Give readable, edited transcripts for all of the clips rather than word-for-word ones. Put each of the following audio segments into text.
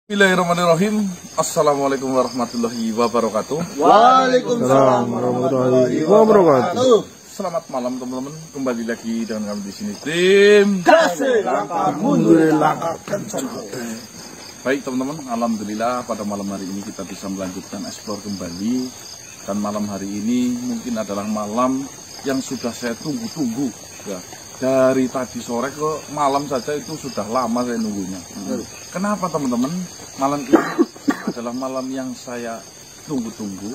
Bismillahirrahmanirrahim. Assalamualaikum warahmatullahi wabarakatuh. Waalaikumsalam warahmatullahi wabarakatuh. Selamat malam teman-teman. Kembali lagi dengan kami di sini tim Kasih langkah mundur langkah kencang. Baik teman-teman, alhamdulillah pada malam hari ini kita bisa melanjutkan explore kembali. Dan malam hari ini mungkin adalah malam yang sudah saya tunggu-tunggu ya. Dari tadi sore ke malam saja itu sudah lama saya nunggunya. Kenapa teman-teman? Malam ini adalah malam yang saya tunggu-tunggu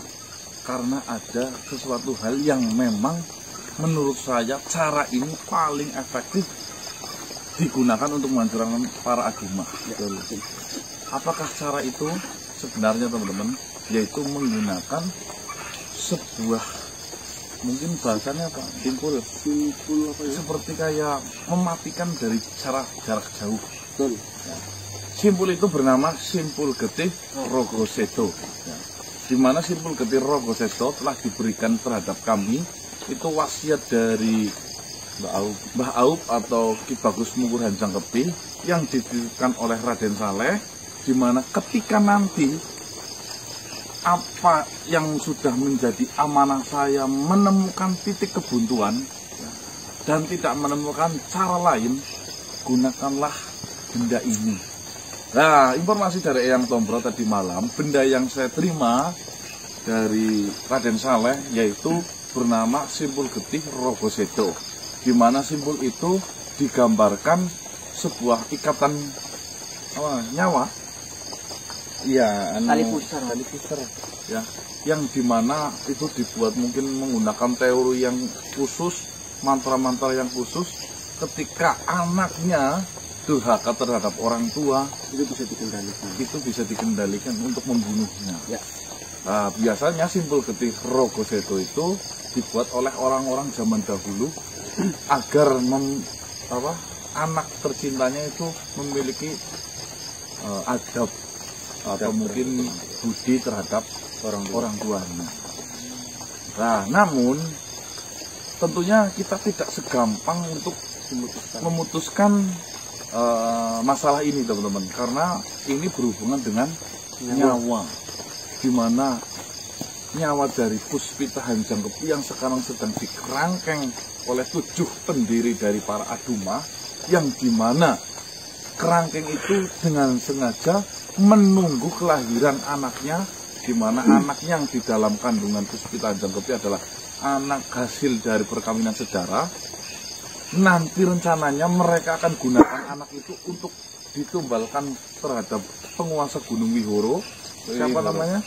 karena ada sesuatu hal yang memang menurut saya cara ini paling efektif digunakan untuk menghancurkan para agama. Apakah cara itu? Sebenarnya teman-teman, yaitu menggunakan sebuah, mungkin bahasanya apa? Simpul apa ya? Seperti kayak mematikan dari jarak jauh. Betul. Ya. Simpul itu bernama Simpul Getih Rogosedo. Ya. Di mana Simpul Getih Rogosedo telah diberikan terhadap kami itu wasiat dari Mbah Aup atau Ki Bagus Mungkur Hanjang Kepi yang didirikan oleh Raden Saleh, di mana ketika nanti apa yang sudah menjadi amanah saya menemukan titik kebuntuan ya, dan tidak menemukan cara lain, gunakanlah benda ini. Nah, informasi dari Eyang Tombro tadi malam, benda yang saya terima dari Raden Saleh yaitu bernama Simpul Getih Rogosedo, di mana simpul itu digambarkan sebuah ikatan nyawa. Iya, tali pusar ya, yang dimana itu dibuat mungkin menggunakan teori yang khusus, mantra-mantra yang khusus. Ketika anaknya durhaka terhadap orang tua, itu bisa dikendalikan untuk membunuhnya. Ya. Nah, biasanya Simpul Getih Rogosedo itu dibuat oleh orang-orang zaman dahulu agar anak tercintanya itu memiliki adab atau mungkin budi terhadap orang tuanya. Nah, namun tentunya kita tidak segampang untuk memutuskan masalah ini teman-teman, karena ini berhubungan dengan nyawa, di mana nyawa dari Puspita Hanjang Kepi yang sekarang sedang dikerangkeng oleh 7 pendiri dari para Aduma, yang dimana kerangkeng itu dengan sengaja menunggu kelahiran anaknya, di mana anaknya yang di dalam kandungan Puspita Hanjang Kepi adalah anak hasil dari perkawinan sejarah. Nanti rencananya mereka akan gunakan anak itu untuk ditumbalkan terhadap penguasa Gunung Wihoro. Siapa namanya?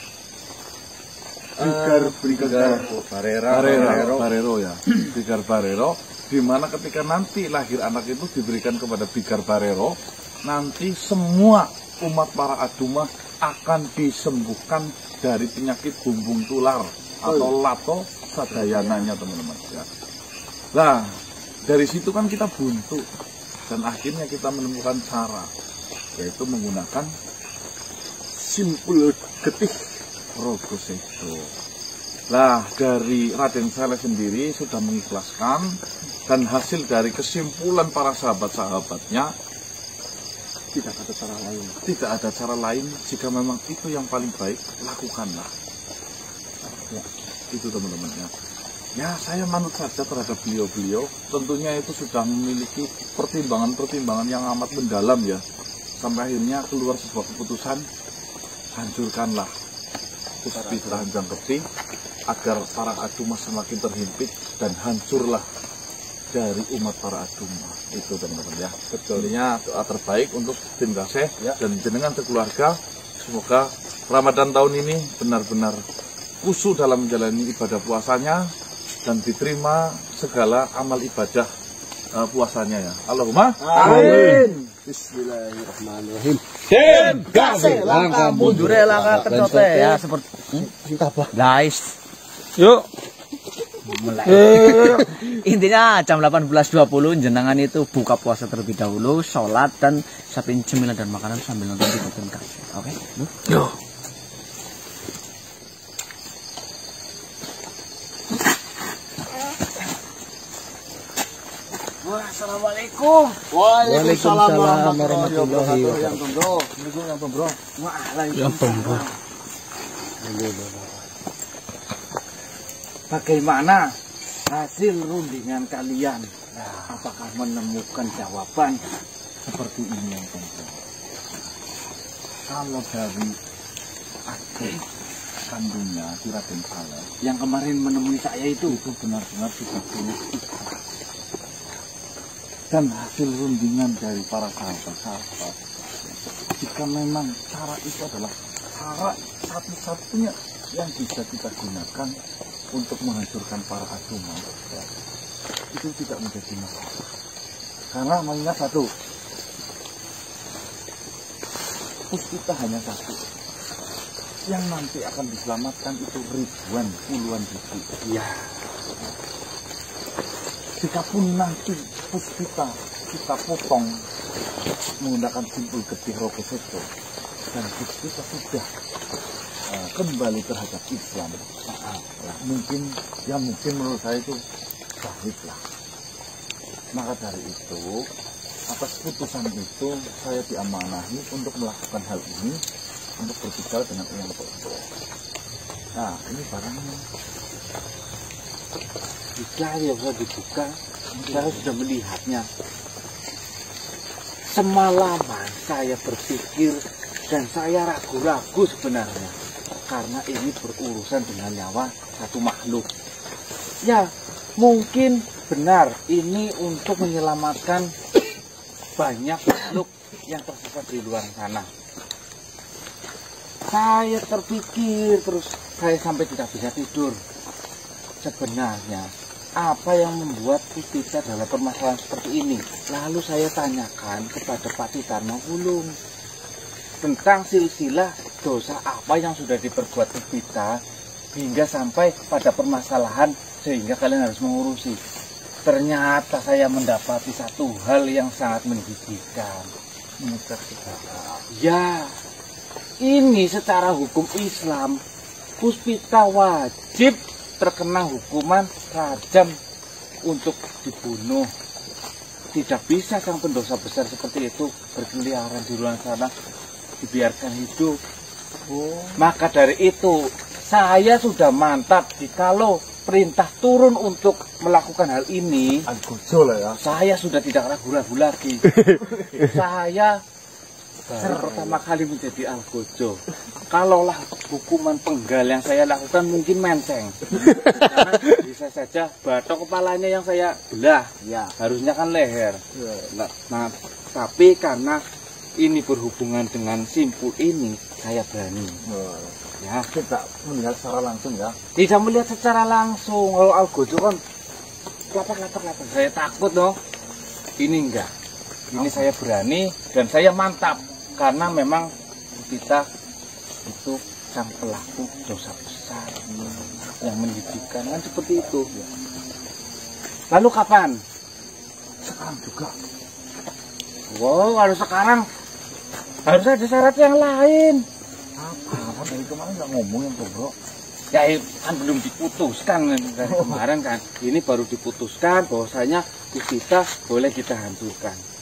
Brigar Barero ya. Brigar Barero, di mana ketika nanti lahir anak itu diberikan kepada Brigar Barero, nanti semua umat para Aduma akan disembuhkan dari penyakit bumbung tular atau lato sadayananya teman-teman ya. Nah, dari situ kan kita buntu dan akhirnya kita menemukan cara, yaitu menggunakan Simpul Getih Rogosedo. Nah, dari Raden Saleh sendiri sudah mengikhlaskan, dan hasil dari kesimpulan para sahabat-sahabatnya, tidak ada cara lain. Jika memang itu yang paling baik, lakukanlah ya, itu teman-teman ya. Ya, saya manut saja terhadap beliau-beliau. Tentunya itu sudah memiliki pertimbangan-pertimbangan yang amat mendalam ya, sampai akhirnya keluar sebuah keputusan, hancurkanlah Puspita Hanjang Kepi agar para Aduma semakin terhimpit dan hancurlah dari umat para Aduma. Itu teman-teman ya. Betulnya doa terbaik untuk tim Kasih ya, dan jenengan sekeluarga. Semoga Ramadan tahun ini benar-benar khusyuk dalam menjalani ibadah puasanya dan diterima segala amal ibadah puasanya ya. Allahumma Amin. Bismillahirrahmanirrahim. Tim Kasih langkah mundur langkah kencang ya, seperti guys. Yuk. Mulai. Intinya jam 18.20 jenengan itu buka puasa terlebih dahulu, sholat dan siapin cemilan dan makanan sambil nonton di Tim Kasih. Oke? Yuk. Assalamualaikum Assalamualaikum. Waalaikumsalam warahmatullahi wabarakatuh. Yang Bro. Yang Bro. Waalaikumsalam. Bagaimana hasil rundingan kalian? Apakah menemukan jawaban Seperti ini yang Bro. Kalau dari adik kandungnya si Raden Saleh yang kemarin menemui saya itu benar-benar sudah tulus ikhlas. Dan hasil rundingan dari para sahabat-sahabat, jika memang cara itu adalah cara satu-satunya yang bisa kita gunakan untuk menghancurkan para agama, ya, itu tidak menjadi masalah. Karena mengingat satu, puspita hanya satu. Yang nanti akan diselamatkan itu ribuan, puluhan ribu. ya. Jikapun nanti puspita kita potong menggunakan simpul getih Rogosodo dan puspita sudah kembali terhadap Islam, mungkin menurut saya itu sahih lah. Maka dari itu, atas putusan itu saya diamanahi untuk melakukan hal ini, untuk berbicara dengan Eyang Toto. Nah, ini barangnya. Jika ya bisa dibuka, saya sudah melihatnya. Semalaman saya berpikir dan saya ragu-ragu sebenarnya, karena ini berurusan dengan nyawa satu makhluk. Ya, mungkin benar ini untuk menyelamatkan banyak makhluk yang tersesat di luar sana. Saya terpikir terus, saya sampai tidak bisa tidur. Sebenarnya apa yang membuat Puspita dalam permasalahan seperti ini? Lalu saya tanyakan kepada Pak Titarno Wulung tentang silsilah dosa apa yang sudah diperbuat Puspita hingga sampai pada permasalahan sehingga kalian harus mengurusi. Ternyata saya mendapati satu hal yang sangat menjijikan. Ya, ini secara hukum Islam, Puspita wajib terkena hukuman rajam untuk dibunuh. Tidak bisa sang pendosa besar seperti itu berkeliaran di luar sana dibiarkan hidup. Maka dari itu saya sudah mantap jikalau perintah turun untuk melakukan hal ini, Algojo lah ya. saya sudah tidak ragu-ragu lagi. Saya baru pertama kali menjadi algojo. Kalaulah hukuman penggal yang saya lakukan mungkin menceng, karena bisa saja batok kepalanya yang saya belah, ya harusnya kan leher. Nah, tapi karena ini berhubungan dengan simpul ini, saya berani. Ya, Kita melihat secara langsung ya. tidak melihat secara langsung. Kalau algojo kan lapak. Saya takut dong. Ini enggak. Ini saya berani dan saya mantap. Karena memang kita itu sang pelaku dosa besar yang menjijikan, kan seperti itu. Lalu kapan? Sekarang juga. Wow, kalau sekarang harus ada syarat yang lain. Apa? Dari kemarin nggak ngomong yang Bro. Ya kan belum diputuskan dari kemarin kan. Ini baru diputuskan bahwasanya Puspita boleh kita hancurkan.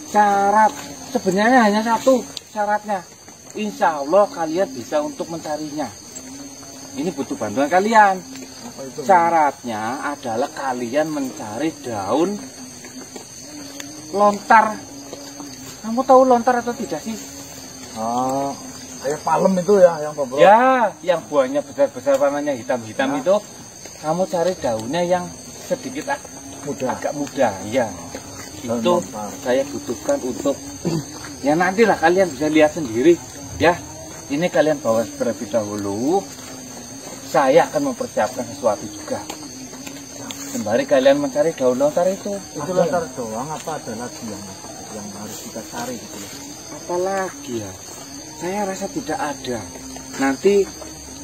Syarat sebenarnya hanya satu syaratnya. Insya Allah kalian bisa untuk mencarinya. Ini butuh bantuan kalian. Apa itu? Syaratnya adalah kalian mencari daun lontar. Kamu tahu lontar atau tidak sih? Ah, kayak palem itu ya yang Bro. Ya, yang buahnya besar-besar warnanya hitam-hitam Ya. itu. Kamu cari daunnya yang sedikit Mudah. agak muda, ya. Daun Itu lontar. saya butuhkan untuk ya nantilah kalian bisa lihat sendiri ya. Ini kalian bawa terlebih dahulu. Saya akan mempersiapkan sesuatu juga. Sembari kalian mencari daun lontar itu. Itu lontar doang apa ada lagi yang harus kita cari gitu loh. Apalagi ya? Saya rasa tidak ada. Nanti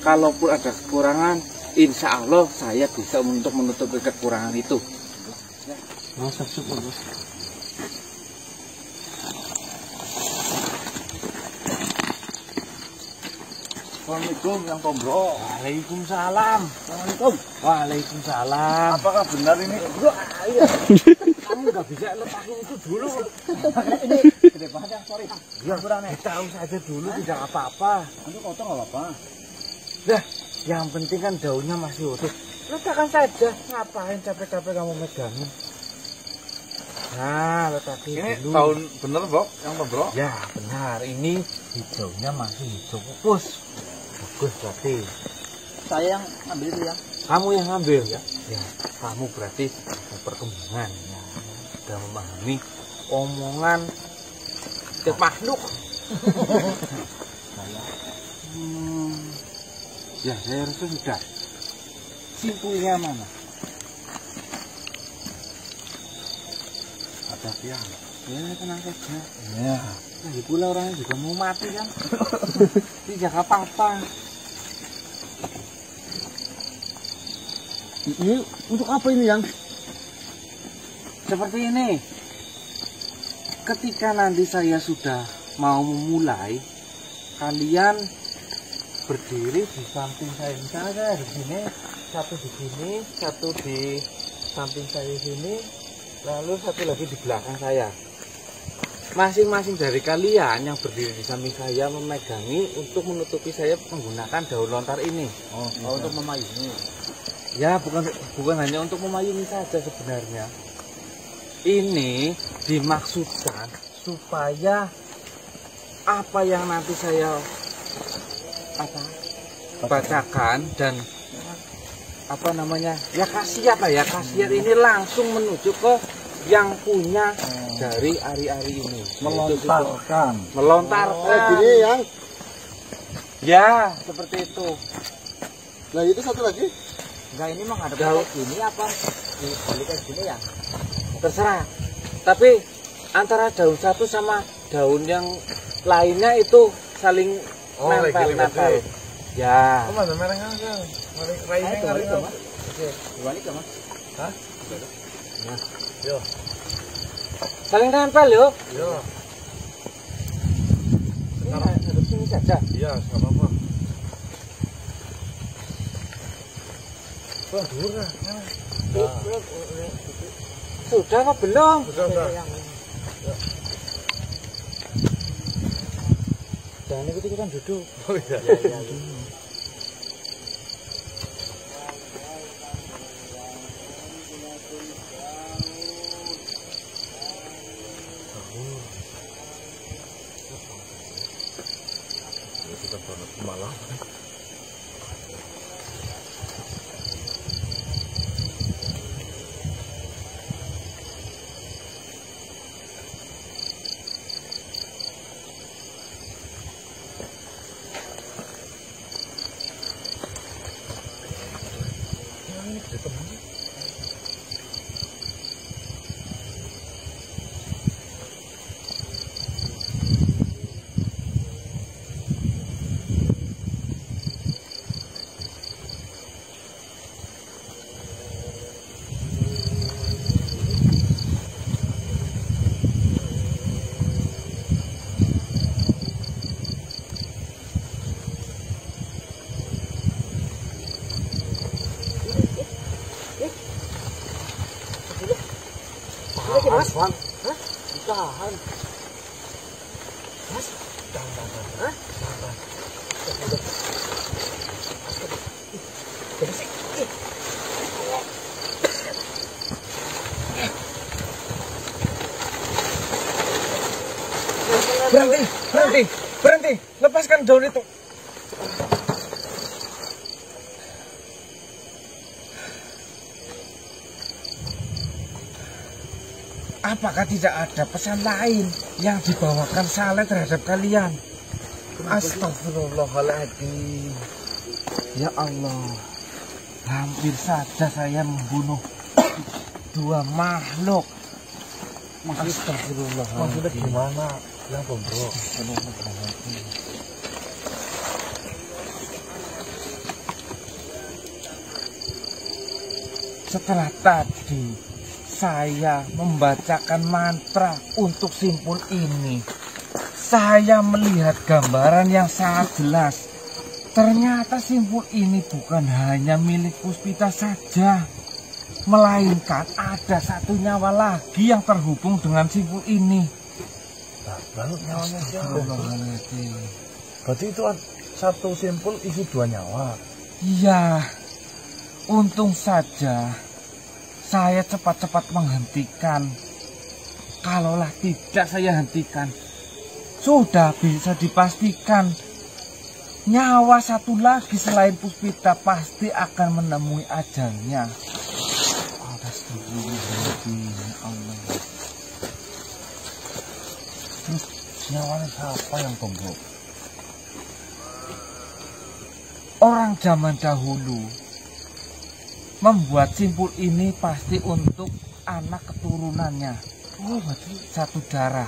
kalaupun ada kekurangan, insya Allah saya bisa untuk menutupi kekurangan itu. Masa syukur, Bos. Assalamualaikum yang Bro. Waalaikumsalam. Assalamualaikum. Waalaikumsalam. Apakah benar ini? Kamu Kamu nggak bisa lepasin itu dulu. Ini gede banget ya, sorry. Ya, tahu saja dulu tidak apa-apa. Nanti kotor nggak apa-apa. Nah, yang penting kan daunnya masih utuh. Letakkan saja. Ngapain capek-capek kamu megangin? Nah, letakin Ini dulu. tahun bener, Bok, yang Bro? Ya, benar. Ini hijaunya masih hijau pupus. Bagus berarti. Saya yang ambil itu ya. Kamu yang ngambil ya? Ya, kamu berarti ada perkembangan ya. Sudah memahami omongan makhluk. Ya, saya rasa sudah. Simpulnya mana? Ada tiang. Ya, tenang saja. Ya. Lagi pula orangnya juga mau mati kan? Tidak apa-apa. Ini untuk apa ini yang? Seperti ini. Ketika nanti saya sudah mau memulai, kalian berdiri di samping saya. Misalnya saya di sini, satu di sini, satu di samping saya sini, lalu satu lagi di belakang saya. Masing-masing dari kalian yang berdiri di samping saya memegangi untuk menutupi saya menggunakan daun lontar ini. Oh, untuk memayungi. Ya, bukan hanya untuk memayungi saja sebenarnya. Ini dimaksudkan supaya apa yang nanti saya bacakan dan apa namanya ya khasiat lah ya, khasiat ini langsung menuju ke yang punya dari ari-ari ini. Melontarkan. Melontarkan. Gini yang. Ya, seperti itu. Nah itu satu lagi. Enggak, ini mah ada Daun. gini apa? Dibalikan gini ya? Terserah. Tapi antara daun satu sama daun yang lainnya itu saling nempel. Ya. Mas, mereng aja. Mereng Dibalik aja. Mas. Oke, dibalik ya Mas. Hah? Nah, Yo. saling nempel yo. Yo. Harus sini saja. Iya, sama apa? Wah, durah. Sudah apa belum? Sudah. Jangan ikut-ikutan duduk. Oh iya. Kita banget malam. Mas, Bang. Hah? Ditahan. Mas, tahan. Hah? Berhenti. Lepaskan daun itu. Apakah tidak ada pesan lain yang dibawakan Saleh terhadap kalian? Astagfirullahaladzim. Ya Allah, hampir saja saya membunuh dua makhluk. Astagfirullahaladzim. Maksudnya gimana? Yang Bro? Setelah tadi saya membacakan mantra untuk simpul ini, saya melihat gambaran yang sangat jelas. Ternyata simpul ini bukan hanya milik Puspita saja, Melainkan ada satu nyawa lagi yang terhubung dengan simpul ini. Lalu nyawanya siapa? Berarti itu satu simpul isi 2 nyawa. Iya, untung saja saya cepat-cepat menghentikan. Kalaulah tidak saya hentikan, sudah bisa dipastikan nyawa satu lagi selain Puspita pasti akan menemui ajalnya. Allah. Terus nyawanya siapa yang tombol? Orang zaman dahulu membuat simpul ini pasti untuk anak keturunannya. Oh, berarti satu darah.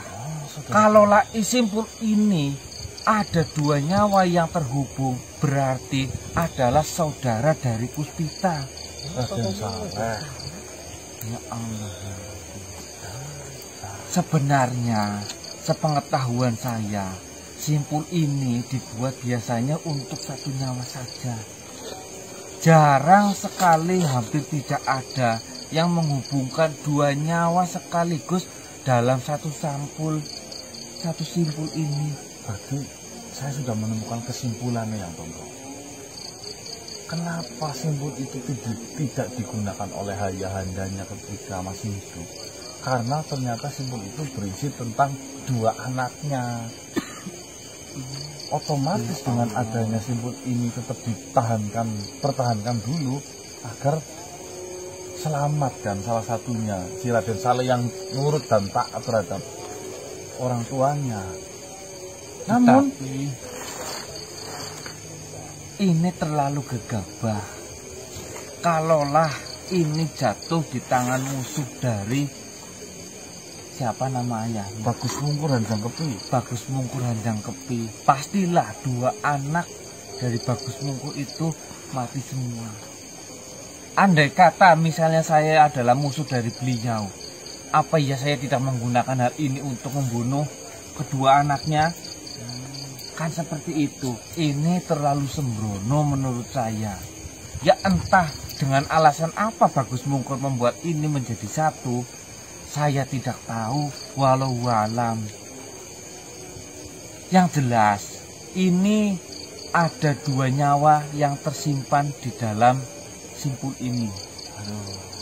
Kalaulah simpul ini ada 2 nyawa yang terhubung, berarti adalah saudara dari Puspita. Raden Saleh. Ya Allah. Sebenarnya, sepengetahuan saya, simpul ini dibuat biasanya untuk 1 nyawa saja. Jarang sekali, hampir tidak ada yang menghubungkan 2 nyawa sekaligus dalam satu simpul ini. Berarti saya sudah menemukan kesimpulannya yang tombol. Kenapa simpul itu tidak digunakan oleh ayahandanya ketika masih hidup? Karena ternyata simpul itu berisi tentang 2 anaknya. Otomatis dengan adanya simpul ini tetap pertahankan dulu agar selamat, dan salah satunya si Raden Saleh yang nurut dan taat terhadap orang tuanya. Namun ini terlalu gegabah. Kalaulah ini jatuh di tangan musuh dari siapa nama ayah? Bagus Mungkur Handang Kepi. Bagus Mungkur Handang Kepi. Pastilah 2 anak dari Bagus Mungkur itu mati semua. Andai kata misalnya saya adalah musuh dari beliau, apa ya saya tidak menggunakan hal ini untuk membunuh kedua anaknya? Kan seperti itu. Ini terlalu sembrono menurut saya. Ya entah dengan alasan apa Bagus Mungkur membuat ini menjadi satu, saya tidak tahu, walau alam. Yang jelas, ini ada 2 nyawa yang tersimpan di dalam simpul ini.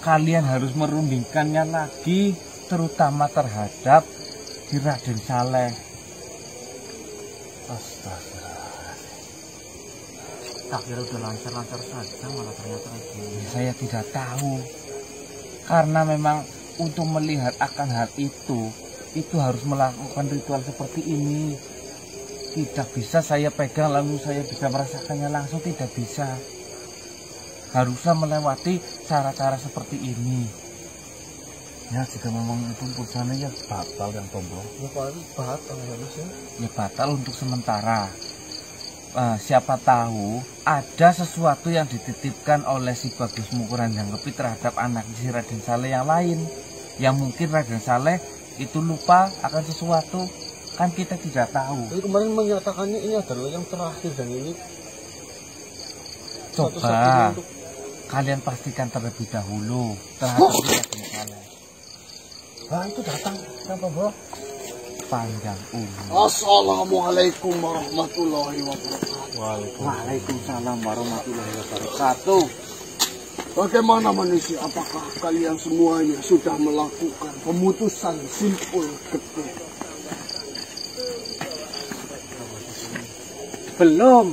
Kalian harus merundingkannya lagi, terutama terhadap Raden Saleh. Astaga. Tak kira udah lancar-lancar saja, malah ternyata begini. Saya tidak tahu. Karena memang untuk melihat akan hal itu harus melakukan ritual seperti ini. Tidak bisa saya pegang lalu saya bisa merasakannya langsung, tidak bisa. Harusnya melewati cara-cara seperti ini. Ya jika memang itu urusannya ya batal yang tombol. Ya paling batal ya mas ya. Ya batal untuk sementara. Siapa tahu ada sesuatu yang dititipkan oleh si Bagus Mungkur Handang Kepi terhadap anak si Raden Saleh yang lain. Yang mungkin Raden Saleh itu lupa akan sesuatu, kan kita tidak tahu. Jadi kemarin menyatakannya ini adalah yang terakhir dan ini coba kalian pastikan terlebih dahulu terhadap Raden Saleh. Wah itu datang siapa bro? Panjang umur. Assalamualaikum warahmatullahi wabarakatuh. Waalaikumsalam warahmatullahi wabarakatuh. Bagaimana manusia? Apakah kalian semuanya sudah melakukan pemutusan simpul getih? Belum.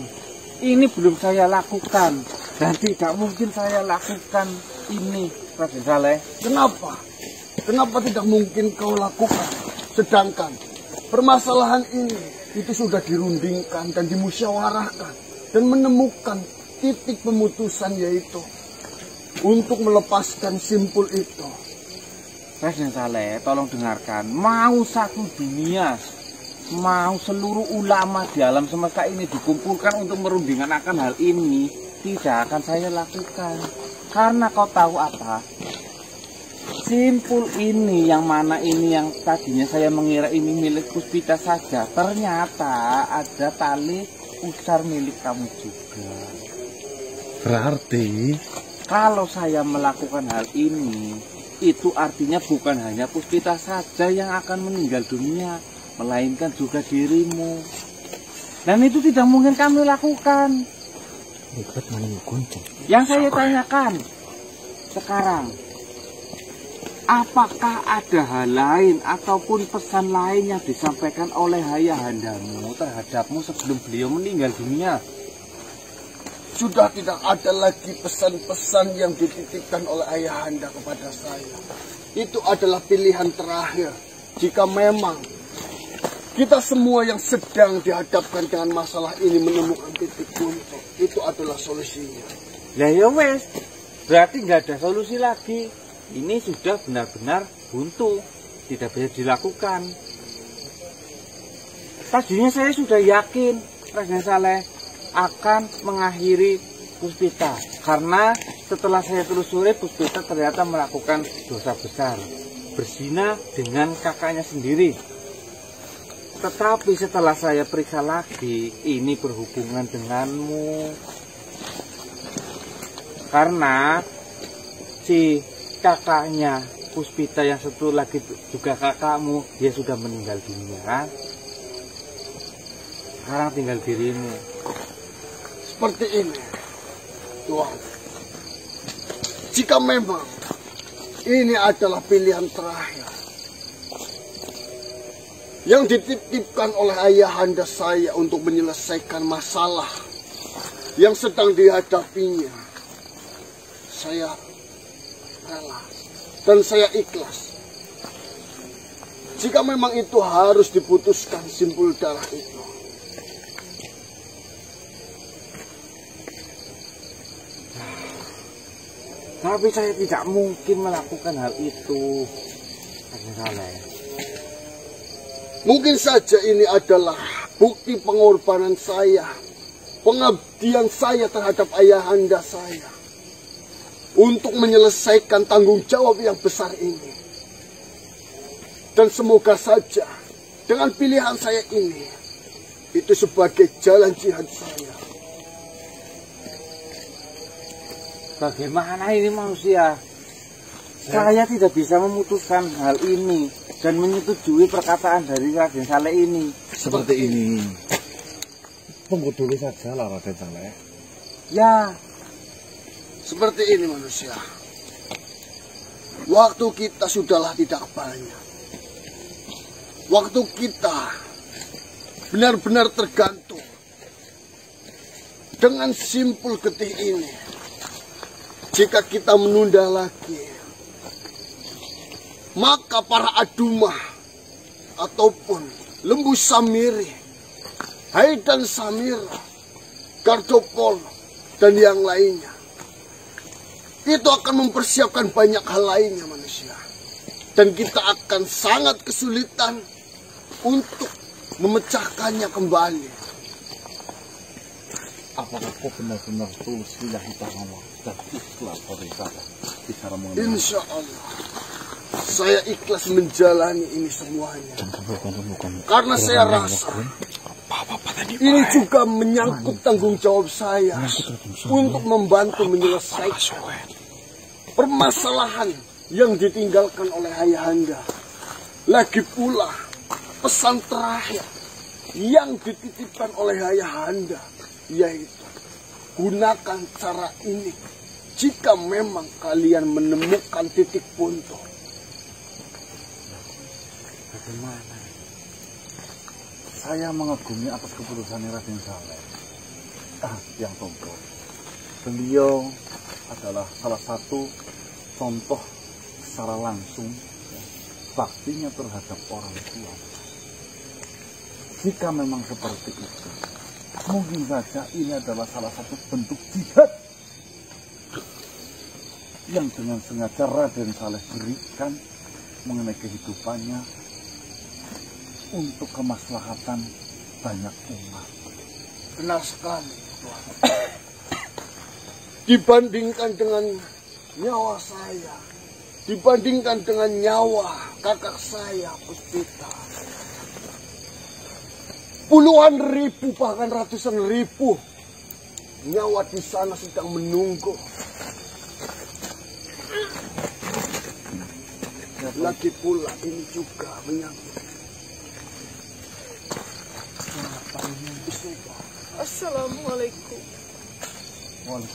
Ini belum saya lakukan dan tidak mungkin saya lakukan ini, Raden Saleh. Kenapa? Kenapa tidak mungkin kau lakukan? Sedangkan permasalahan ini itu sudah dirundingkan dan dimusyawarahkan dan menemukan titik pemutusan, yaitu untuk melepaskan simpul itu. Raden Saleh, tolong dengarkan. Mau satu dunia, mau seluruh ulama di alam semesta ini dikumpulkan untuk merundingkan akan hal ini, tidak akan saya lakukan. Karena kau tahu apa? Simpul ini yang mana ini yang tadinya saya mengira ini milik Puspita saja, ternyata ada tali pusar milik kamu juga. Berarti Kalau saya melakukan hal ini, itu artinya bukan hanya Puspita saja yang akan meninggal dunia, melainkan juga dirimu. Dan itu tidak mungkin kami lakukan. Yang saya tanyakan sekarang, apakah ada hal lain ataupun pesan lain yang disampaikan oleh ayahandamu terhadapmu sebelum beliau meninggal dunia? Sudah tidak ada lagi pesan-pesan yang dititipkan oleh ayahanda kepada saya. Itu adalah pilihan terakhir. Jika memang kita semua yang sedang dihadapkan dengan masalah ini menemukan titik buntu, itu adalah solusinya. Lah ya wes, berarti nggak ada solusi lagi. Ini sudah benar-benar buntu, tidak bisa dilakukan. Tadinya saya sudah yakin Raden Saleh akan mengakhiri Puspita, karena setelah saya telusuri, Puspita ternyata melakukan dosa besar, berzina dengan kakaknya sendiri. Tetapi setelah saya periksa lagi, ini berhubungan denganmu. Karena si kakaknya Puspita yang satu lagi juga kakakmu, dia sudah meninggal dunia kan? Sekarang tinggal dirimu. Seperti ini, Tuhan. Jika memang ini adalah pilihan terakhir yang dititipkan oleh ayahanda saya untuk menyelesaikan masalah yang sedang dihadapinya, saya rela dan saya ikhlas. Jika memang itu harus diputuskan simpul darah itu. Tapi saya tidak mungkin melakukan hal itu, Raden Saleh. Mungkin saja ini adalah bukti pengorbanan saya, pengabdian saya terhadap ayahanda saya untuk menyelesaikan tanggung jawab yang besar ini. Dan semoga saja dengan pilihan saya ini, itu sebagai jalan jihad saya. Bagaimana ini manusia? Saya tidak bisa memutuskan hal ini dan menyetujui perkataan dari Raden Saleh ini. Seperti ini. Tunggu dulu saja lah Raden Saleh. Ya, seperti ini manusia. Waktu kita sudahlah tidak banyak. Waktu kita benar-benar tergantung dengan simpul getih ini. Jika kita menunda lagi, maka para adumah ataupun lembu samiri, Haidan Samira, Gardopol, dan yang lainnya, itu akan mempersiapkan banyak hal lainnya manusia. Dan kita akan sangat kesulitan untuk memecahkannya kembali. Apakah kau benar-benar tulus lillahi ta'ala dan ikhlas pada bicara mengenai? Insya Allah, saya ikhlas menjalani ini semuanya. Karena saya rasa ini juga menyangkut tanggung jawab saya untuk membantu menyelesaikan permasalahan yang ditinggalkan oleh ayahanda. Lagi pula pesan terakhir yang dititipkan oleh ayahanda, yaitu gunakan cara ini jika memang kalian menemukan titik buntu. bagaimana? Saya mengagumi atas keputusan Raden Saleh yang tompo. Beliau adalah salah satu contoh secara langsung baktinya terhadap orang tua. Jika memang seperti itu, mungkin saja ini adalah salah satu bentuk jihad yang dengan sengaja Raden Saleh berikan mengenai kehidupannya untuk kemaslahatan banyak umat. Benar sekali, Tuhan. Dibandingkan dengan nyawa saya, dibandingkan dengan nyawa kakak saya, Puspita, puluhan ribu bahkan ratusan ribu nyawa di sana sedang menunggu Lagi pula ini juga menyangkut. Assalamualaikum.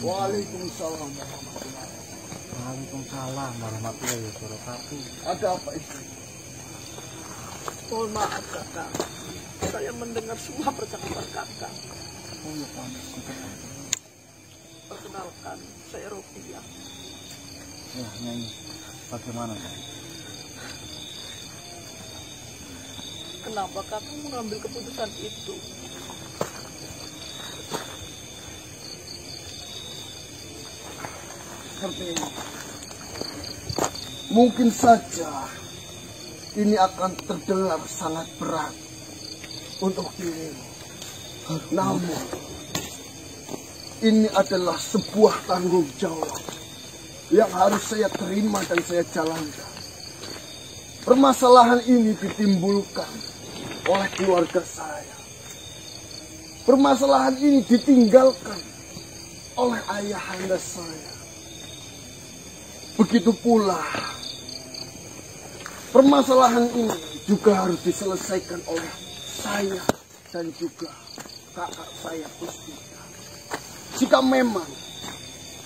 Waalaikumsalam warahmatullahi wabarakatuh. Waalaikumsalam warahmatullahi wabarakatuh. Ada apa istri? Mohon maaf kakak, saya mendengar semua percakapan kakak. Perkenalkan, saya Ropiah. Ya, Nyai, bagaimana? Kenapa kakak mengambil keputusan itu? Seperti ini. Mungkin saja ini akan terdengar sangat berat untuk dirimu. Namun, ini adalah sebuah tanggung jawab yang harus saya terima dan saya jalankan. Permasalahan ini ditimbulkan oleh keluarga saya. Permasalahan ini ditinggalkan oleh ayahanda saya. Begitu pula permasalahan ini juga harus diselesaikan oleh saya dan juga kakak saya Pustika. Jika memang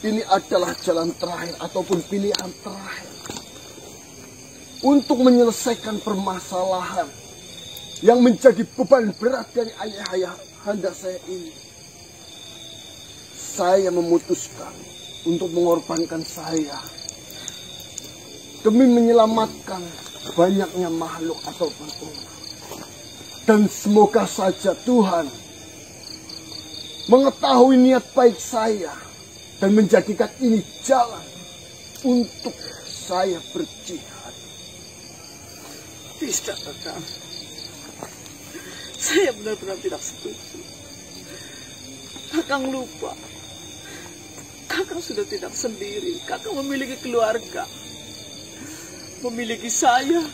ini adalah jalan terakhir ataupun pilihan terakhir untuk menyelesaikan permasalahan yang menjadi beban berat dari ayah-ayahanda saya ini, saya memutuskan untuk mengorbankan saya demi menyelamatkan banyaknya makhluk ataupun umat. Dan semoga saja Tuhan mengetahui niat baik saya dan menjadikan ini jalan untuk saya berjihad. Tidak kakak, saya benar-benar tidak setuju. Kakak lupa, kakak sudah tidak sendiri. Kakak memiliki keluarga, memiliki saya,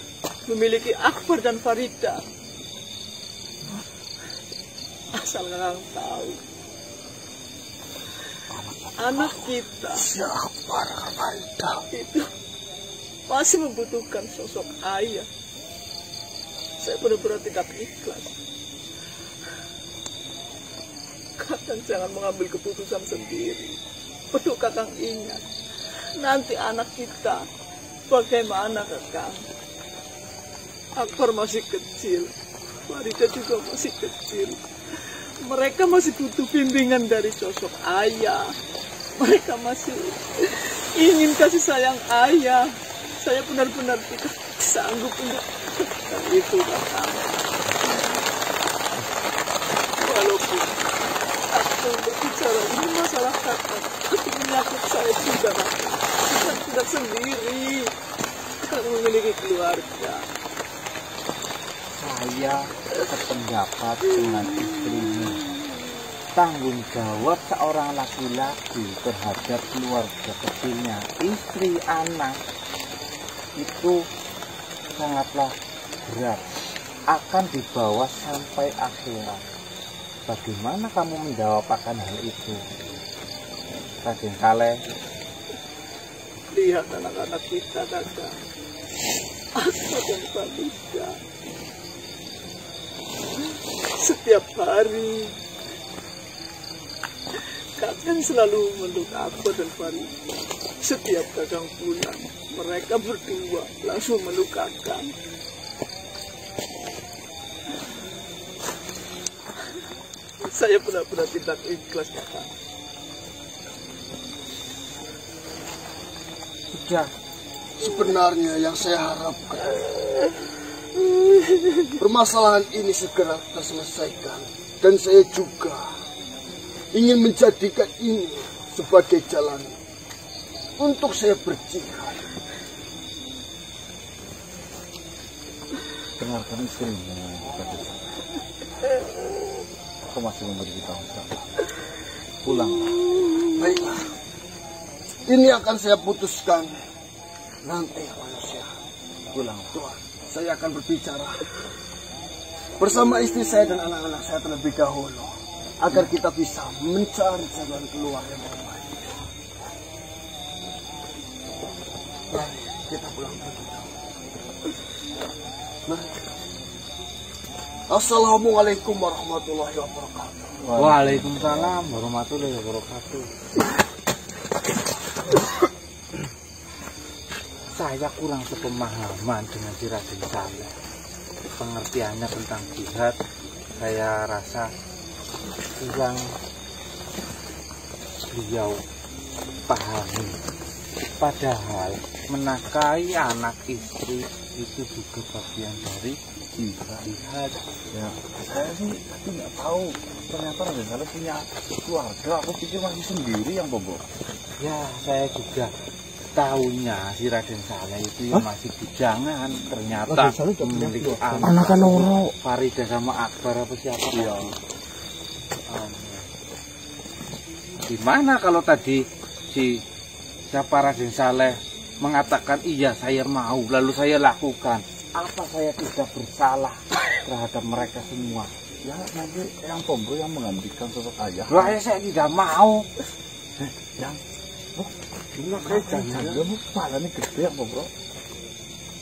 memiliki Akbar dan Farida. Asal kakak tahu, anak kita Si Akbar Farida itu masih membutuhkan sosok ayah. Saya benar-benar tidak ikhlas. Kakang jangan mengambil keputusan sendiri. Perlu kakang ingat, nanti anak kita bagaimana kakang? Akbar masih kecil, Farida juga masih kecil. Mereka masih butuh bimbingan dari sosok ayah. Mereka masih ingin kasih sayang ayah. Saya benar-benar tidak sanggup untuk itu kakak. Walaupun aku berbicara ini masalah kakak, itu menyangkut saya juga kakak. Kakak tidak sendiri. Kakak memiliki keluarga. Saya sependapat dengan istrimu. Tanggung jawab seorang laki-laki terhadap keluarga kecilnya, istri, anak, itu sangatlah berat, akan dibawa sampai akhirat. Bagaimana kamu menjawab akan hal itu, Raden Saleh? Lihat anak-anak kita kakak, Akbar dan Farida. Setiap hari kakang selalu memeluk Akbar dan Farida. Setiap kakang pulang, mereka berdua langsung meluk kakang. Saya benar-benar tidak ikhlas kakak. Sudah, sebenarnya yang saya harapkan permasalahan ini segera terselesaikan, dan saya juga ingin menjadikan ini sebagai jalan untuk saya berjihad. dengarkan istrimu, Raden Saleh. Aku masih memiliki tanggung jawab. Pulang. Baiklah, ini akan saya putuskan nanti manusia. Pulang. Tuhan, saya akan berbicara bersama istri saya dan anak-anak saya terlebih dahulu, agar kita bisa mencari jalan keluar yang terbaik. Mari kita pulang dulu. Assalamualaikum warahmatullahi wabarakatuh. Waalaikumsalam warahmatullahi wabarakatuh. Saya kurang sepemahaman dengan si Raden Saleh. Pengertiannya tentang jihad saya rasa kurang beliau pahami. Padahal menafkahi anak istri itu juga bagian dari jihad. Ya, saya sih nggak tahu. Ternyata Raden Saleh punya keluarga. Aku pikir masih sendiri yang bobo. Ya, saya juga tahunya si Raden Saleh itu yang masih bujangan. Ternyata memiliki anak loro. Farida sama Akbar apa siapa? Iya. Gimana kalau tadi si siapa Raden Saleh mengatakan iya saya mau lalu saya lakukan, apa saya tidak bersalah terhadap mereka semua? Ya nanti yang Pombro yang menggantikan sosok ayah. Lah saya tidak mau. Yang ini kayak jangan palanya gede ya Pombro.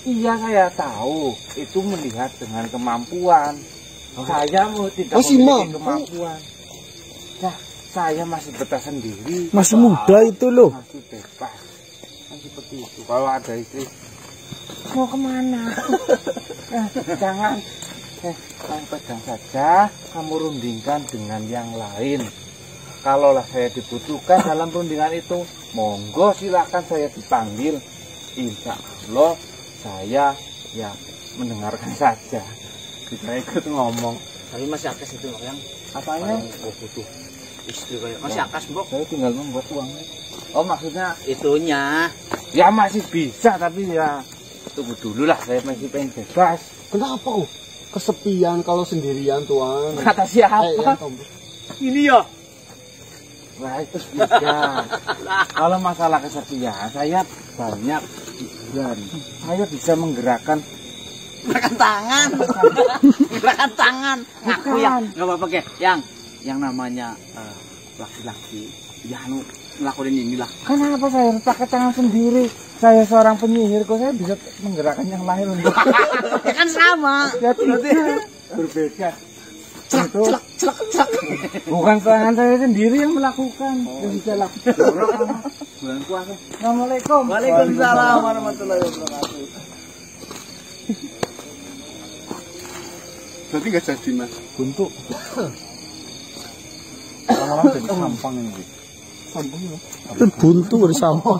Iya saya tahu itu melihat dengan kemampuan. Saya mau tidak Masih memiliki mampu. kemampuan. Nah, saya masih betah sendiri. Masih muda itu loh. Masih bebas. Kan seperti itu. Kalau ada istri mau kemana? Jangan. Kamu pegang saja. Kamu rundingkan dengan yang lain. Kalaulah saya dibutuhkan dalam rundingan itu, monggo silakan saya dipanggil. Insya Allah saya ya mendengarkan saja. Kita ikut ngomong. Tapi masih akses itu yang Apanya? butuh istri kayak masih akses Mbok. Saya tinggal membuat uangnya. Oh maksudnya Itunya. ya masih bisa tapi ya tunggu dulu lah, saya masih pengen bebas. Kenapa? Kesepian kalau sendirian tuan. Kata siapa? Yang Pombro. Ini ya. Wah itu bisa. Kalau masalah kesepian, saya banyak hiburan. Saya bisa menggerakkan Gerakan tangan. Gerakan tangan. Ngaku ya. Enggak apa-apa ke. Yang namanya laki-laki ya anu ngelakuin inilah. Kenapa saya harus pakai tangan sendiri? Saya seorang penyihir, kok saya bisa menggerakkan yang lain untuk Ya kan sama. ya tidak berbeda. Itu Celak. bukan tangan saya sendiri yang melakukan. Yang bisa lakukan bulan puasa. Assalamualaikum. Waalaikumsalam warahmatullahi wabarakatuh. Berarti nggak jadi mas. Buntu. Lama-lama jadi sampang ini. Sambung ya. Buntu bersama.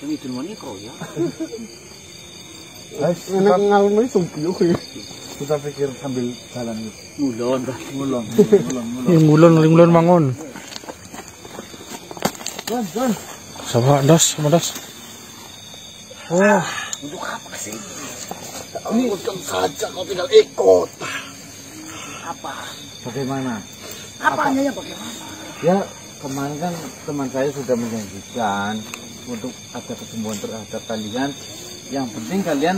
Ini cuma kro ya. Enak ngalun ini sumpio ya. Kita pikir sambil jalan gitu. Mulon. Ngulon mangun. Sama das. Oh, Untuk apa sih? ikutkan saja kau tinggal ikut. Apa? Bagaimana? Apanya yang bagaimana? Ya kemarin kan teman saya sudah menjanjikan untuk ada kesembuhan terhadap kalian. Yang penting kalian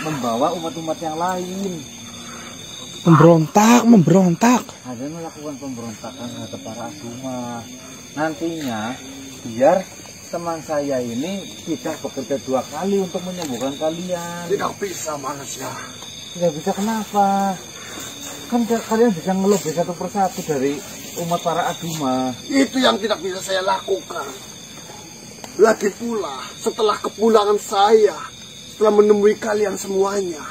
membawa umat-umat yang lain. Memberontak. Kalian melakukan pemberontakan terhadap para agama. Nantinya biar teman saya ini tidak bekerja 2 kali untuk menyembuhkan kalian. Tidak bisa manusia. Tidak bisa kenapa? Kan kalian bisa ngelobby satu persatu dari umat para agama. Itu yang tidak bisa saya lakukan. Lagi pula, setelah kepulangan saya, setelah menemui kalian semuanya,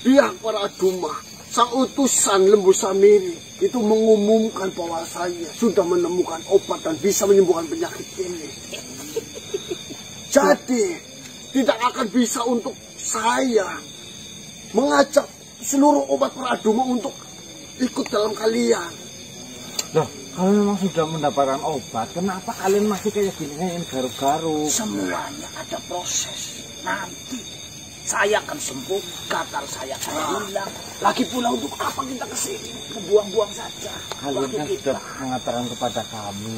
pihak para agama, sang utusan Lembu Samiri itu mengumumkan bahwasanya sudah menemukan obat dan bisa menyembuhkan penyakit ini. Jadi, tidak akan bisa untuk saya mengajak seluruh umat para agama untuk ikut dalam kalian. Loh, kalau memang sudah mendapatkan obat, kenapa kalian masih kayak gini kayak garuk-garuk? Semuanya ada proses. Nanti saya akan sembuh, gatal saya akan hilang. Lagi pula untuk apa kita kesini? Membuang-buang saja. Kalian waktu kan kita. sudah mengatakan kepada kami,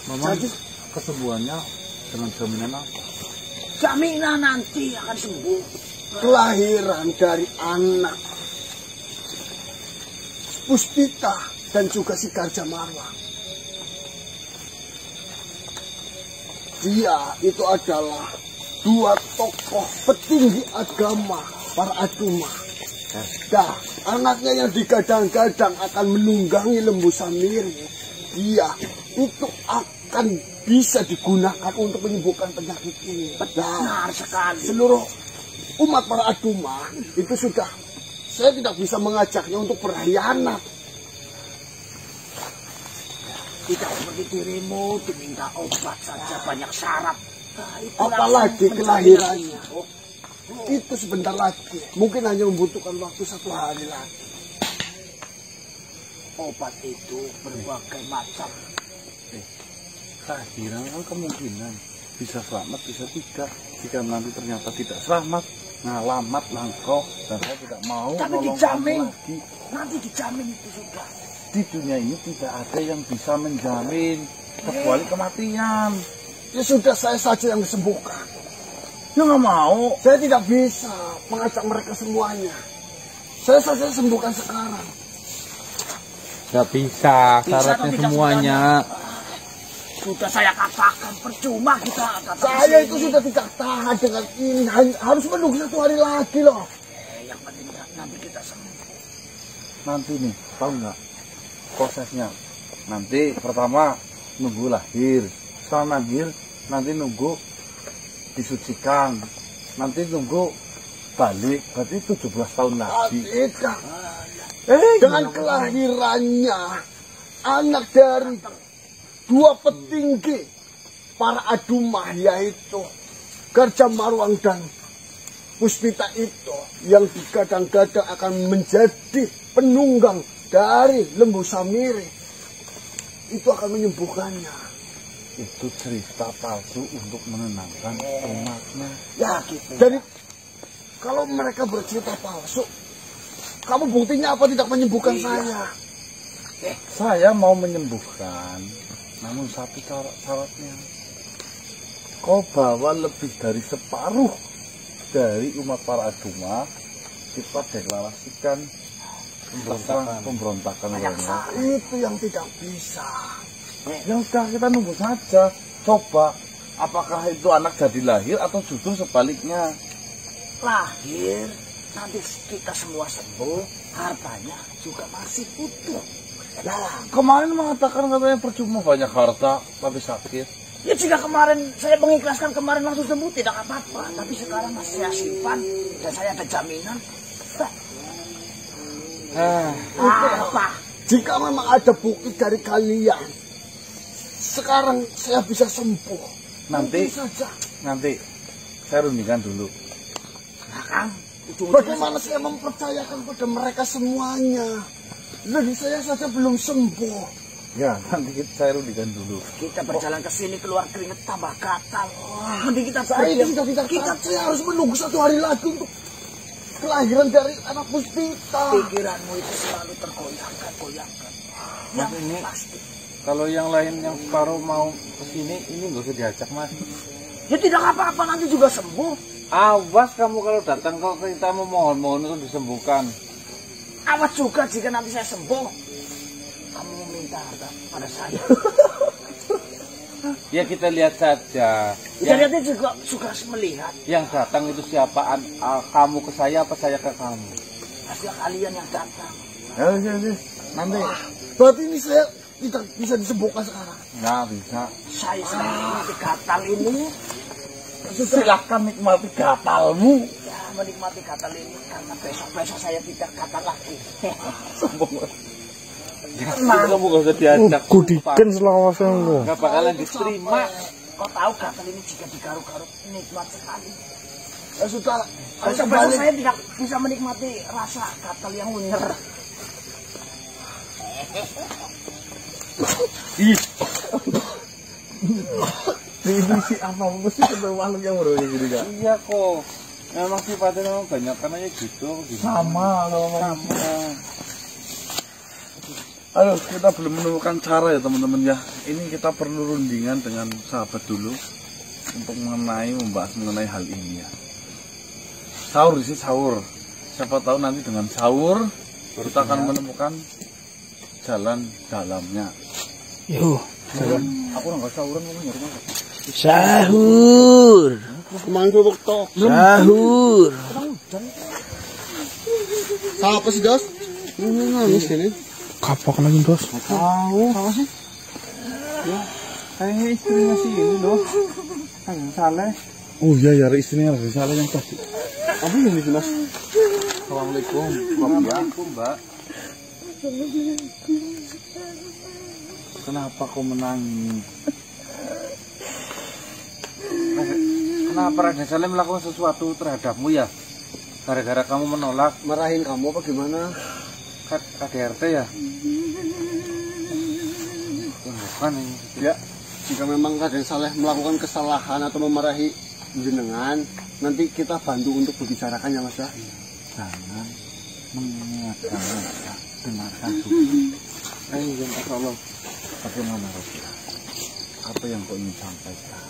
Memang kesembuhannya dengan jaminan apa? Jaminan nanti akan sembuh. Kelahiran dari anak Puspita dan juga si Garja Marwah. Dia itu adalah dua tokoh petinggi agama para Aduma. Dah, anaknya yang digadang-gadang akan menunggangi Lembu Samiri. Dia itu akan bisa digunakan untuk menyembuhkan penyakit ini. Benar sekali. Seluruh umat para Aduma itu sudah, saya tidak bisa mengajaknya untuk berkhianat. Tidak seperti dirimu, diminta obat saja banyak syarat. Apalagi kelahirannya. Itu sebentar lagi. Mungkin hanya membutuhkan waktu 1 hari lagi. Obat itu berbagai macam. Kehadiran kan kemungkinan bisa selamat, bisa tidak. Jika nanti ternyata tidak selamat, ngalamat langkau, dan saya tidak mau. Tapi nolong dijamin. kamu lagi. Nanti dijamin itu sudah. Di dunia ini tidak ada yang bisa menjamin kecuali kematian. Ya sudah, saya saja yang disembuhkan. Ya nggak mau. Saya tidak bisa mengajak mereka semuanya. Saya saja sembuhkan sekarang. Gak bisa, syaratnya tapi semuanya. Sudah saya katakan, percuma kita datang Saya ke itu sini. sudah tidak tahan dengan ini. Harus menunggu 1 hari lagi loh. Yang penting nanti kita sembuh. Nanti nih, tahu nggak prosesnya? Nanti pertama nunggu lahir. Setelah lahir, nanti nunggu disucikan. Nanti nunggu balik. Berarti 17 tahun lagi. Tidak. Dengan kelahirannya anak dari 2 petinggi para Aduma, yaitu Garja Marwang dan Puspita itu, yang digadang-gadang akan menjadi penunggang dari Lembu Samiri, itu akan menyembuhkannya. Itu cerita palsu untuk menenangkan umatnya. Ya, jadi kalau mereka bercerita palsu, kamu buktinya apa tidak menyembuhkan saya? Saya mau menyembuhkan, namun satu syaratnya. Kau bawa lebih dari separuh dari umat para Aduma, kita deklarasikan pemberontakan. Itu yang tidak bisa. Yang sudah kita nunggu saja. Coba, apakah itu anak jadi lahir atau justru sebaliknya? Lahir, nanti kita semua sembuh, hartanya juga masih utuh. Nah, kemarin mengatakan katanya percuma banyak harta tapi sakit. Ya jika kemarin saya mengikhlaskan kemarin langsung sembuh tidak apa-apa, tapi sekarang masih saya simpan dan saya ada jaminan. Apa? Jika memang ada bukti dari kalian, sekarang saya bisa sembuh. Nanti Mungkin saja. Nanti saya rundingkan dulu. Nah, Kang, Bagaimana saya mempercayakan pada mereka semuanya? Jadi saya saja belum sembuh. Ya, nanti saya rundingkan dulu. kita berjalan ke sini keluar keringet tambah gatal. Mending kita Saya berdiam. itu sudah tidak. Saya harus menunggu 1 hari lagi untuk kelahiran dari anak Puspita. Pikiranmu itu selalu tergoyangkan. Yang ini pasti. kalau yang lain yang separuh mau kesini, ini nggak usah diajak mas. Ya tidak apa-apa, nanti juga sembuh. Awas kamu kalau datang kok kita memohon-mohon untuk disembuhkan. Awas juga jika nanti saya sembuh, kamu meminta harta pada saya. Ya kita lihat saja. Kita lihatnya juga suka melihat. Yang datang itu siapa? Kamu ke saya apa saya ke kamu? Pasti kalian yang datang. Ya, nanti. Berarti ini saya tidak bisa disembuhkan sekarang. Nggak bisa. Saya menikmati gatal ini. Silahkan nikmati gatalmu. Ya, menikmati gatal ini karena besok-besok saya tidak gatal lagi. Kamu gak usah diajak. Kudikan selawasan lo. Gak bakalan diterima. Kau tahu gatal ini jika digaruk-garuk nikmat sekali. Ya sudah, Besok-besok saya tidak bisa menikmati rasa gatal yang unyer. Ini si apa mesti ketemu makhluk yang baru gini kan? Iya kok. Memang sifatnya memang banyak karena gitu. Sama kalau Aduh, kita belum menemukan cara ya teman-teman ya. Ini kita perlu rundingan dengan sahabat dulu untuk membahas mengenai hal ini ya. Sahur sih sahur. Siapa tahu nanti dengan sahur kita akan menemukan jalan dalamnya. Yo, Aku nggak sahuran ngomong ya rumah. sahur. Kemang kerupuk tok. Sahur. Siapa sih, Dos? Nangis ini. Kapak lagi, Dos. Tahu. Apa sih? Ya, kayaknya istrinya sih ini loh. Kang Saleh. Oh iya ya, istrinya lagi salah yang tadi. Apa ini sih, Mas? Assalamualaikum. Waalaikumsalam, Mbak. Kenapa kau menangis? Kenapa Raden Saleh melakukan sesuatu terhadapmu ya? Gara-gara kamu menolak Marahin kamu apa gimana? KDRT ya? Bukan ini. Ya, jika memang Raden Saleh melakukan kesalahan atau memarahi jenengan, nanti kita bantu untuk berbicarakan ya, Mas ya. Jangan mengingatkan mereka. Dengarkan dulu. Ya Allah. Bagaimana, Rasul? Apa yang kau ingin sampaikan?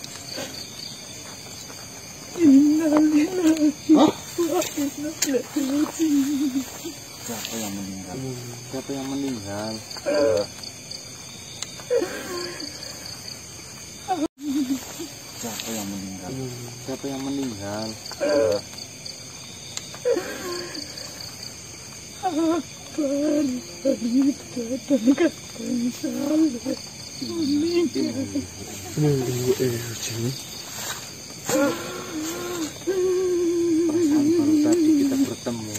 Siapa yang meninggal? Siapa yang meninggal? Siapa yang meninggal? Siapa yang meninggal? Perasaan baru tadi kita bertemu.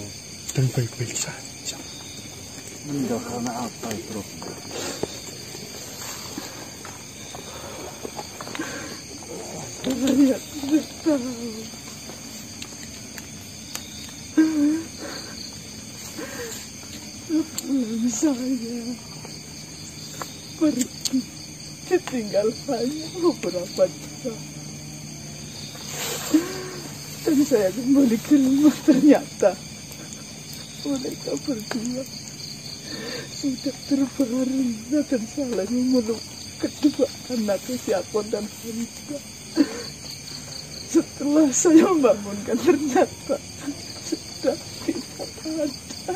Dan baik-baik saja. Meninggal karena apa, Bro? Saya tidak tahu. Sebelum saya pergi, ditinggal hanya beberapa jam. Dan saya kembali ke rumah, ternyata mereka berdua sudah terbaring dan saling memeluk kedua anak Siapon dan Hamida. Setelah saya membangunkan, ternyata sudah tidak ada.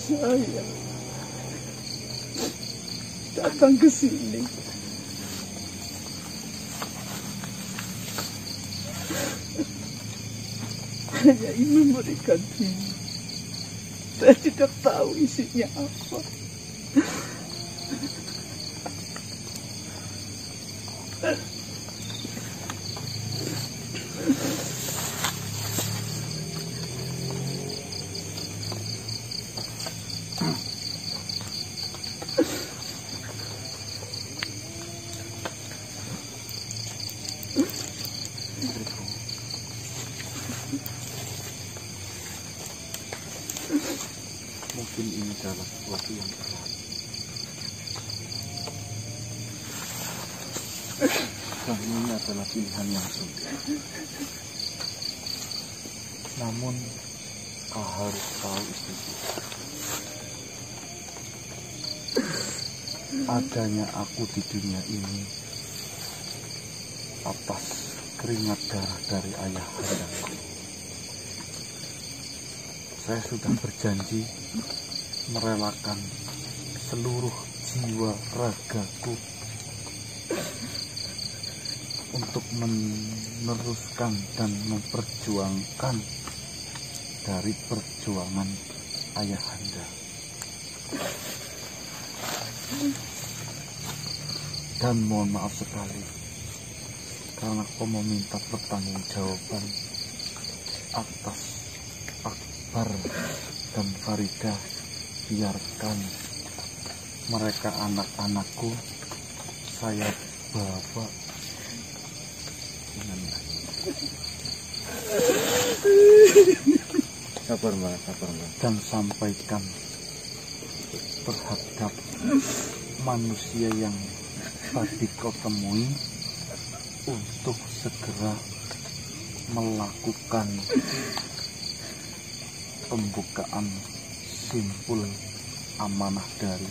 Saya datang ke sini hanya ingin memberikan ini. Saya tidak tahu isinya apa. Mungkin ini adalah sesuatu yang berat. Dan ini adalah pilihan yang sulit. Namun kau harus tahu itu. Adanya aku di dunia ini atas keringat darah dari ayah kandaku. Saya sudah berjanji merelakan seluruh jiwa ragaku untuk meneruskan dan memperjuangkan dari perjuangan ayahanda. Dan mohon maaf sekali karena kau meminta pertanggungjawaban atas Akbar dan Farida. Biarkan mereka anak-anakku, saya bawa dengan sabar mbak, dan sampaikan terhadap manusia yang tadi kau temui untuk segera melakukan pembukaan simpul amanah dari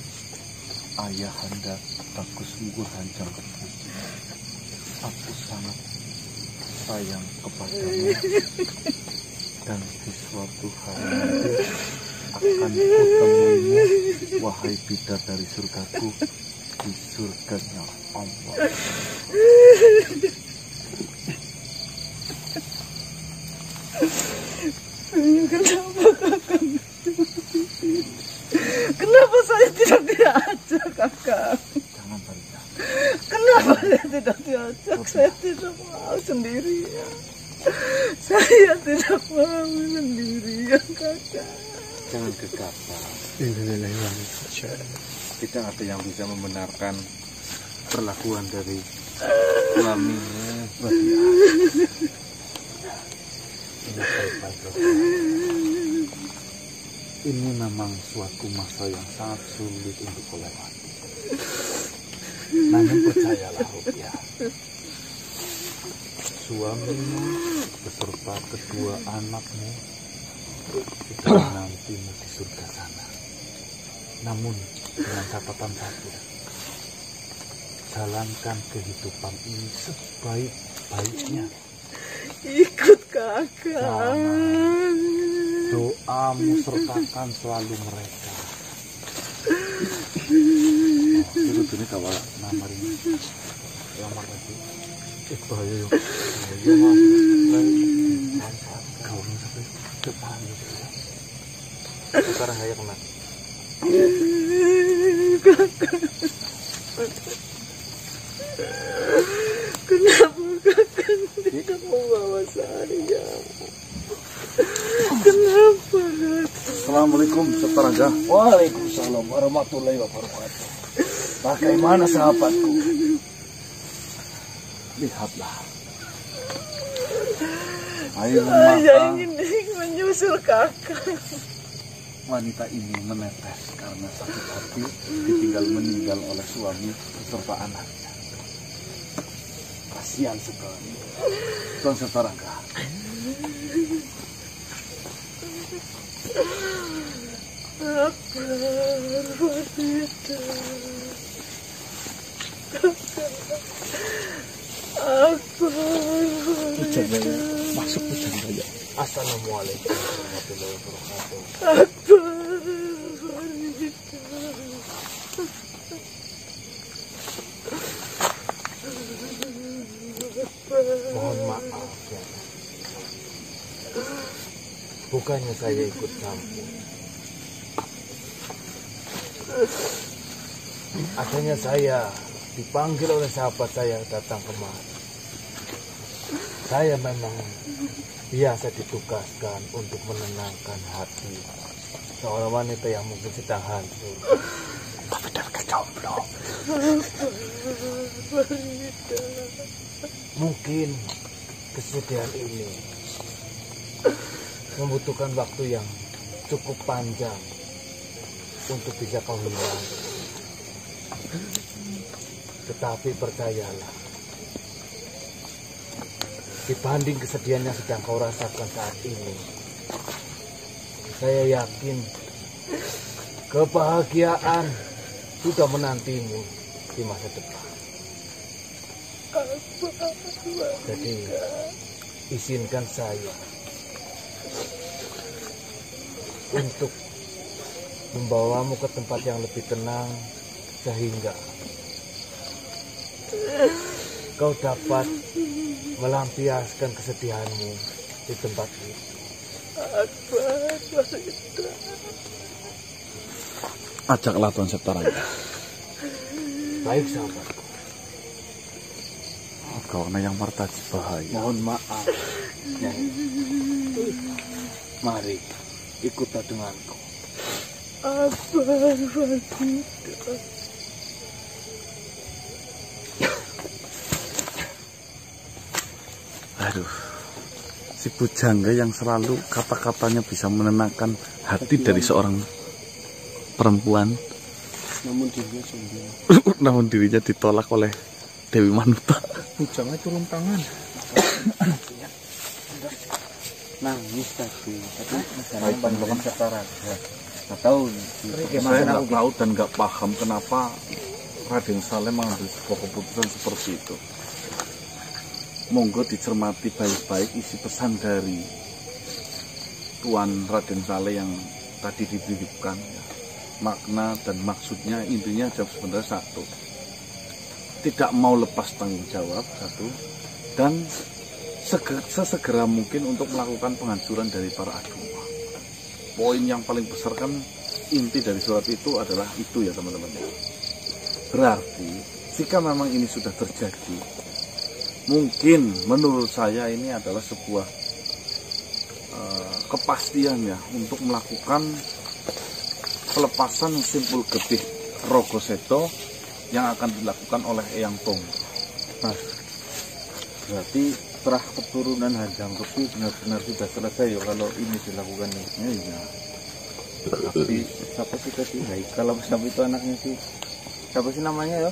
ayahanda Bagus Ngurah Jangkepung. Aku sangat sayang kepadamu Dan di suatu hari nanti akan kutemuimu, wahai bidadari surgaku, di surganya Allah. Kenapa saya tidak diajak, Kakak? Jangan Farida. Kenapa saya tidak diajak? Saya tidak mau sendirian. Saya tidak mau sendirian, Kakak. Jangan gegabah. Tidak ada yang bisa membenarkan perlakuan dari suamimu, Fadia. Ini baik-baik, Rodia. Ini memang suatu masa yang sangat sulit untuk kau lewati. Namun percayalah, Rodia. Suamimu beserta kedua anakmu sudah menantimu di surga sana. Namun dengan catatan satu, jalankan kehidupan ini sebaik-baiknya. Ikut Kakak. Jangan. Doamu sertakan selalu mereka. Itu ini kawa nama ini. Lamar lagi. Bahaya yuk. Bahaya mas. Kau ini sampai depan gitu ya. Sekarang saya kena. Kenapa Kakak tidak membawa saya? Kenapa? Assalamualaikum, Setaraga. Waalaikumsalam warahmatullahi wabarakatuh. Bagaimana sahabatku? Lihatlah. Air Saya mata ingin menyusul Kakak. Wanita ini menetes karena sakit hati ditinggal meninggal oleh suami beserta anaknya. Kasihan sekali. Tuan Setaraga. Masuk hujan raya. Assalamualaikum warahmatullahi wabarakatuh. Mohon maaf ya. Bukannya saya ikut campur. Adanya saya dipanggil oleh sahabat saya datang kemari. Saya memang biasa ditugaskan untuk menenangkan hati seorang wanita yang mungkin sedang hancur. Tapi dan kejomblo. Mungkin kesedihan ini membutuhkan waktu yang cukup panjang untuk bisa kau hilang. Tetapi percayalah, dibanding kesedihan yang sedang kau rasakan saat ini, saya yakin kebahagiaan sudah menantimu di masa depan. Jadi izinkan saya untuk membawamu ke tempat yang lebih tenang sehingga kau dapat melampiaskan kesedihanmu di tempat ini. ajaklah Tuan Setaraga. Baik sahabatku. Kau yang mertaji bahaya. Mohon maaf. Nyai. Mari ikutlah denganku. Aduh, si pujangga yang selalu kata-katanya bisa menenangkan hati dari seorang perempuan, namun dirinya ditolak oleh Dewi Manuta. Pujangga turun tangan. Nangis tadi, tapi bukan sekarang. Nggak tahu. Saya nggak tahu dan nggak paham kenapa Raden Saleh mengambil sebuah keputusan seperti itu. Monggo dicermati baik-baik isi pesan dari Tuan Raden Saleh yang tadi dititipkan ya. Makna dan maksudnya intinya sebenarnya satu, tidak mau lepas tanggung jawab satu, dan sesegera mungkin untuk melakukan penghancuran dari para agama. Poin yang paling besar kan inti dari surat itu adalah itu ya teman-teman. Berarti jika memang ini sudah terjadi, mungkin menurut saya ini adalah sebuah kepastian ya untuk melakukan pelepasan Simpul Getih Rogosedo yang akan dilakukan oleh Eyang Tong. Mas, berarti setelah keturunan Hanjang Kepih benar-benar sudah selesai ya kalau ini dilakukan ya. Tapi siapa sih tadi? Kalau siapa itu anaknya sih? Siapa sih namanya ya?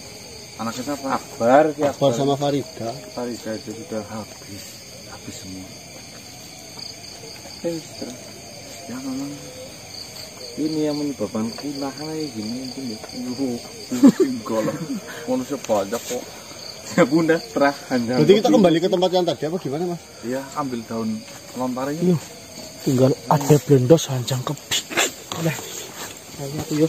Anaknya siapa? Akbar, si Akbar sama Farida. Farida itu sudah Habis semua. Ya memang ini yang menyebabkan kulah kayak gini mungkin ya. Enggak lah, manusia banyak kok. Ya bunda terah Hanjang. Berarti kita kembali ke tempat yang tadi apa gimana mas? Iya, ambil daun lontarinya. Tinggal ada blendos Hanjang Kepih. Udah, kayaknya aku yuk.